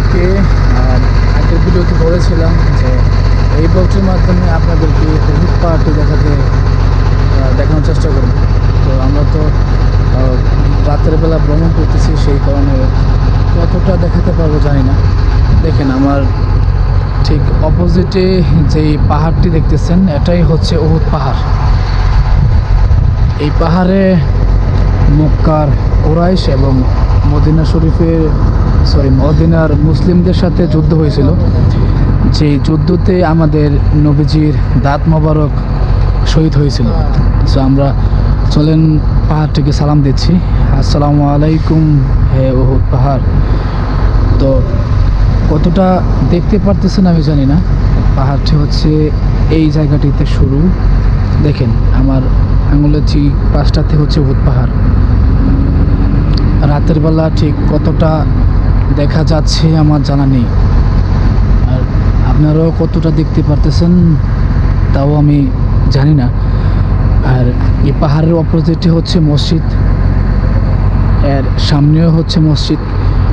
আপনাদেরকে আগের ভিডিওতে বলেছিলাম যে এই ব্লগটির মাধ্যমে আপনাদেরকে উহুদ পাহাড়টি দেখানোর চেষ্টা করব। তো আমরা তো রাতের বেলা ভ্রমণ করতেছি, সেই কারণে কতটা দেখাতে পারবো জানি না। দেখেন আমার ঠিক অপোজিটে যেই পাহাড়টি দেখতেছেন এটাই হচ্ছে উহুদ পাহাড়। এই পাহাড়ে মক্কার কুরাইশ এবং মদিনার মুসলিমদের সাথে যুদ্ধ হয়েছিল। যে যুদ্ধতে আমাদের নবীজির দাঁত মোবারক শহীদ হয়েছিল। সো আমরা চলেন পাহাড়টিকে সালাম দিচ্ছি, আসসালামু আলাইকুম হে উহুদ পাহাড়। তো কতটা দেখতে পারতেছেন আমি জানি না। পাহাড়টি হচ্ছে এই জায়গাটিতে শুরু। দেখেন আমার আঙুলের ঠিক পাশটাতে হচ্ছে উহুদ পাহাড়। রাতের বেলা ঠিক কতটা দেখা যাচ্ছে আমার জানা নেই, আর আপনারাও কতটা দেখতে পারতেছেন তাও আমি জানি না। আর এই পাহাড়ের অপোজিটে হচ্ছে মসজিদ, এর সামনেও হচ্ছে মসজিদ।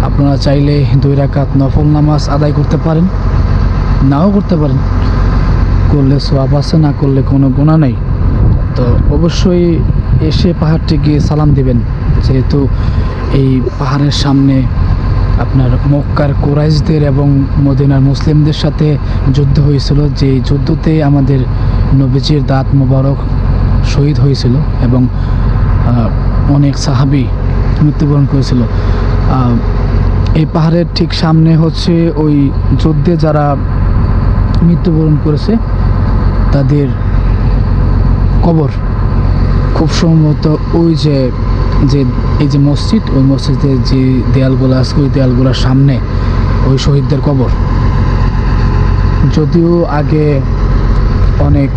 আপনারা চাইলে 2 রাকাত নফল নামাজ আদায় করতে পারেন, নাও করতে পারেন। করলে সওয়াব আছে, না করলে কোনো গুনাহ নেই। তো অবশ্যই এসে পাহাড়টি গিয়ে সালাম দিবেন, যেহেতু এই পাহাড়ের সামনে আপনার মক্কার কুরাইশদের এবং মদিনার মুসলিমদের সাথে যুদ্ধ হয়েছিল। যে যুদ্ধতে আমাদের নবীজির দাঁত মোবারক শহীদ হয়েছিল এবং অনেক সাহাবী মৃত্যুবরণ করেছিল। এই পাহাড়ের ঠিক সামনে হচ্ছে ওই যুদ্ধে যারা মৃত্যুবরণ করেছে তাদের কবর। খুব সম্ভবত ওই যে এই যে মসজিদ, ওই মসজিদের যে দেয়ালগুলো আছে ওই দেয়ালগুলোর সামনে ওই শহীদদের কবর। যদিও আগে অনেক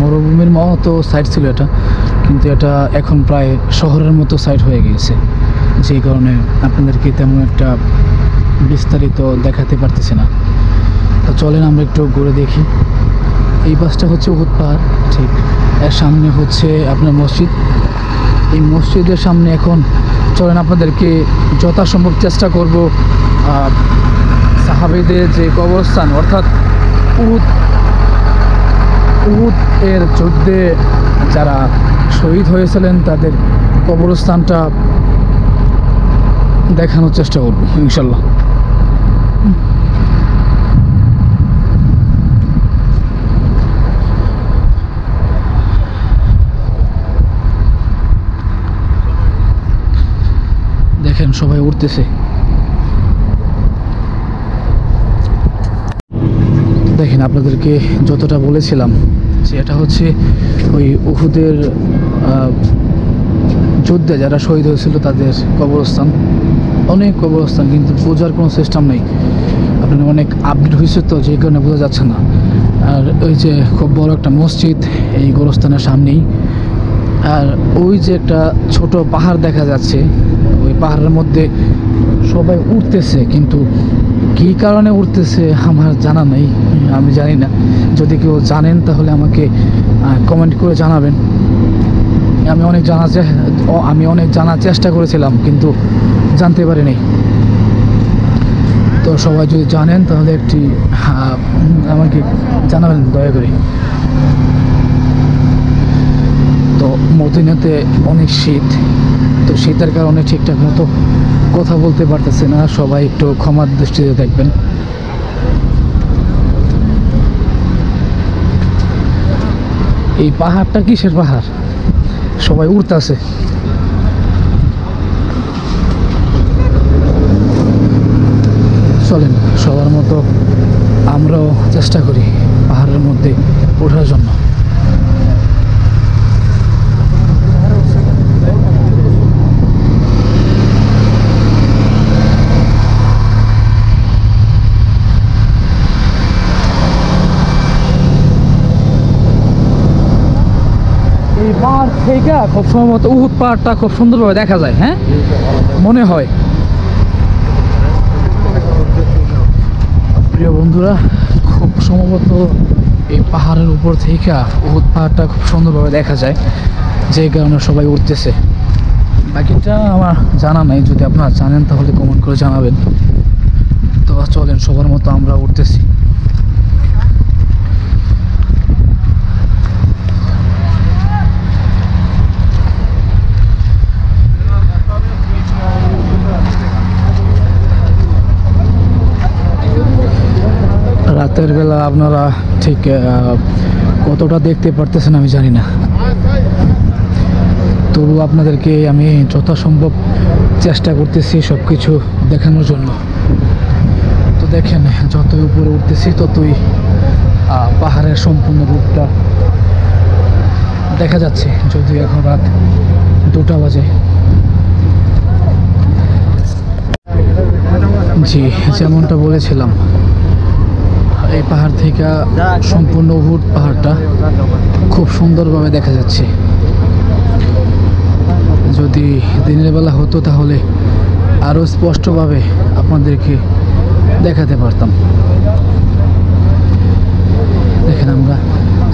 মরুভূমির মতো সাইট ছিল এটা, কিন্তু এটা এখন প্রায় শহরের মতো সাইট হয়ে গিয়েছে, যে কারণে আপনাদেরকে তেমন একটা বিস্তারিত দেখাতে পারতেছি না। তো চলেন আমরা একটু ঘুরে দেখি। এই পাশটা হচ্ছে উহুদ পাহাড়, ঠিক এর সামনে হচ্ছে আপনার মসজিদ। এই মসজিদের সামনে এখন চলেন আপনাদেরকে যথাসম্ভব চেষ্টা করব সাহাবীদের যে কবরস্থান, অর্থাৎ উহুদ এর যুদ্ধে যারা শহীদ হয়েছিলেন তাদের কবরস্থানটা দেখানোর চেষ্টা করব ইনশাল্লাহ। দেখেন সবাই উঠতেছে। দেখেন আপনাদেরকে যতটা বলেছিলাম যে এটা হচ্ছে ওই উহুদের যুদ্ধে যারা শহীদ হয়েছিল তাদের কবরস্থান। অনেক কবরস্থান, কিন্তু বোঝার কোনো সিস্টেম নেই। আপনার অনেক আপডেট হয়েছে তো, যে কারণে বোঝা যাচ্ছে না। আর ওই যে খুব বড় একটা মসজিদ এই গোরস্থানের সামনেই। আর ওই যে একটা ছোট পাহাড় দেখা যাচ্ছে, ওই পাহাড়ের মধ্যে সবাই উঠতেছে, কিন্তু কী কারণে উঠতেছে আমার জানা নেই, আমি জানি না। যদি কেউ জানেন তাহলে আমাকে কমেন্ট করে জানাবেন। আমি অনেক জানার চেষ্টা করেছিলাম, কিন্তু জানতে পারিনি। তো সবাই যদি জানেন তাহলে একটি আমাকে জানাবেন দয়া করে। তো মদিনাতে অনেক শীত, তো শীতের কারণে ঠিকঠাক মতো কথা বলতে পারতেছে না, সবাই একটু ক্ষমার দৃষ্টিতে দেখবেন। এই পাহাড়টা কিসের পাহাড়? সবাই উঠতেছে। চলেন সবার মতো আমরাও চেষ্টা করি পাহাড়ের মধ্যে ওঠার জন্য। এই পাহাড় থেকে খুব সম্ভবত উহুদ পাহাড়টা খুব সুন্দরভাবে দেখা যায়, হ্যাঁ মনে হয়। প্রিয় বন্ধুরা, খুব সম্ভবত এই পাহাড়ের উপর থেকে উহুদ পাহাড়টা খুব সুন্দরভাবে দেখা যায়, যে কারণে সবাই উঠতেছে। বাকিটা আমার জানা নাই, যদি আপনারা জানেন তাহলে কমেন্ট করে জানাবেন। তো চলেন, সবার মতো আমরা উঠতেছি। রাতের বেলা আপনারা ঠিক কতটা দেখতে পারতেছেন আমি জানি না, তবু আপনাদেরকে আমি যথাসম্ভব চেষ্টা করতেছি সব কিছু দেখানোর জন্য। তো দেখেন, যতই উপরে উঠতেছি ততই পাহাড়ের সম্পূর্ণ রূপটা দেখা যাচ্ছে, যদিও এখন রাত 2টা বাজে। জি, যেমনটা বলেছিলাম, এই পাহাড় থেকে সম্পূর্ণ উহুদ পাহাড়টা খুব সুন্দরভাবে দেখা যাচ্ছে। যদি দিনের বেলা হতো তাহলে আরও স্পষ্টভাবে আপনাদেরকে দেখাতে পারতাম। দেখেন, আমরা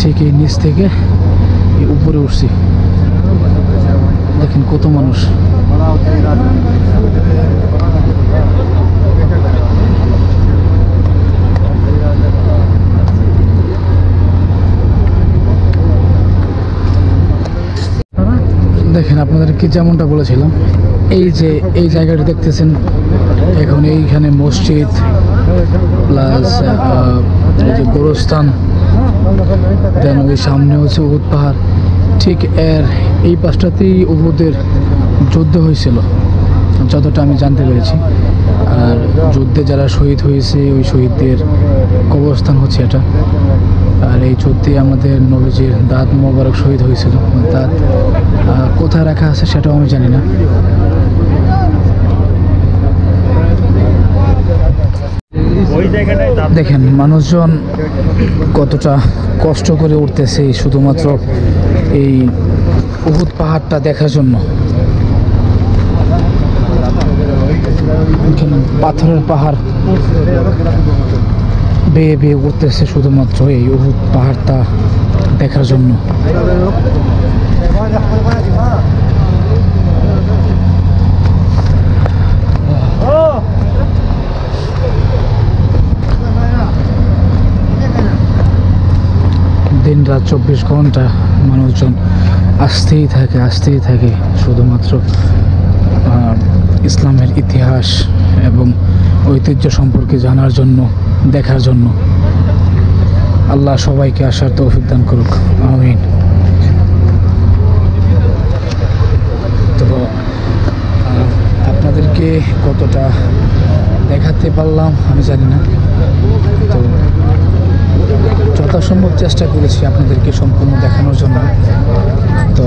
ঠিক এই নিচ থেকে এই উপরে উঠছি। দেখেন কত মানুষ। দেখেন, আপনাদেরকে যেমনটা বলেছিলাম, এই যে এই জায়গাটা দেখতেছেন, এখন এইখানে মসজিদ প্লাস এই যে গোরস্থান, দেন ওই সামনে হচ্ছে উহুদ পাহাড়। ঠিক এর এই পাশটাতেই উহুদের যুদ্ধ হয়েছিল, যতটা আমি জানতে পেরেছি। আর যুদ্ধে যারা শহীদ হয়েছে ওই শহীদদের কবরস্থান হচ্ছে এটা। আর এই যুদ্ধে আমাদের নবীজির দাঁত মোবারক শহীদ হয়েছিল। দাঁত কোথায় রাখা আছে সেটাও আমি জানি না। দেখেন মানুষজন কতটা কষ্ট করে উঠতেছে শুধুমাত্র এই উহুদ পাহাড়টা দেখার জন্য। পাথরের পাহাড় বেয়ে বেয়ে উঠতেছে শুধুমাত্র এই উহুদ পাহাড়টা দেখার জন্য। দিন রাত 24 ঘন্টা মানুষজন আসতেই থাকে শুধুমাত্র ইসলামের ইতিহাস এবং ঐতিহ্য সম্পর্কে জানার জন্য, দেখার জন্য। আল্লাহ সবাইকে আসার তৌফিক দান করুক, আমিন। তো আপনাদেরকে কতটা দেখাতে পারলাম আমি জানি না, তো যথাসম্ভব চেষ্টা করেছি আপনাদেরকে সম্পূর্ণ দেখানোর জন্য। তো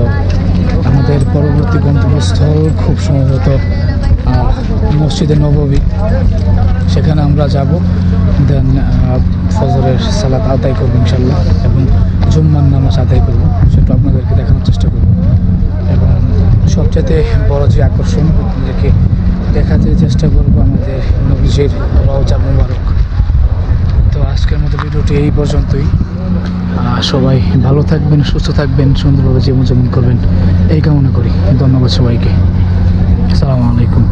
আমাদের পরবর্তী গন্তব্যস্থল খুব সম্ভবত মসজিদে নববী, সেখানে আমরা যাব। দেন ফজরের সালাত আদায় করবো ইনশাল্লাহ, এবং জুম্মার নামাজ আদায় করবো, সেটা আপনাদেরকে দেখানোর চেষ্টা করব। এবং সবচেয়ে বড় যে আকর্ষণ, আপনাদেরকে দেখাতে চেষ্টা করব আমাদের নবীজির রওজা মুবারক। তো আজকের মতো ভিডিওটি এই পর্যন্তই। সবাই ভালো থাকবেন, সুস্থ থাকবেন, সুন্দরভাবে জীবনযাপন করবেন এই কামনা করি। ধন্যবাদ সবাইকে। আসসালামু আলাইকুম।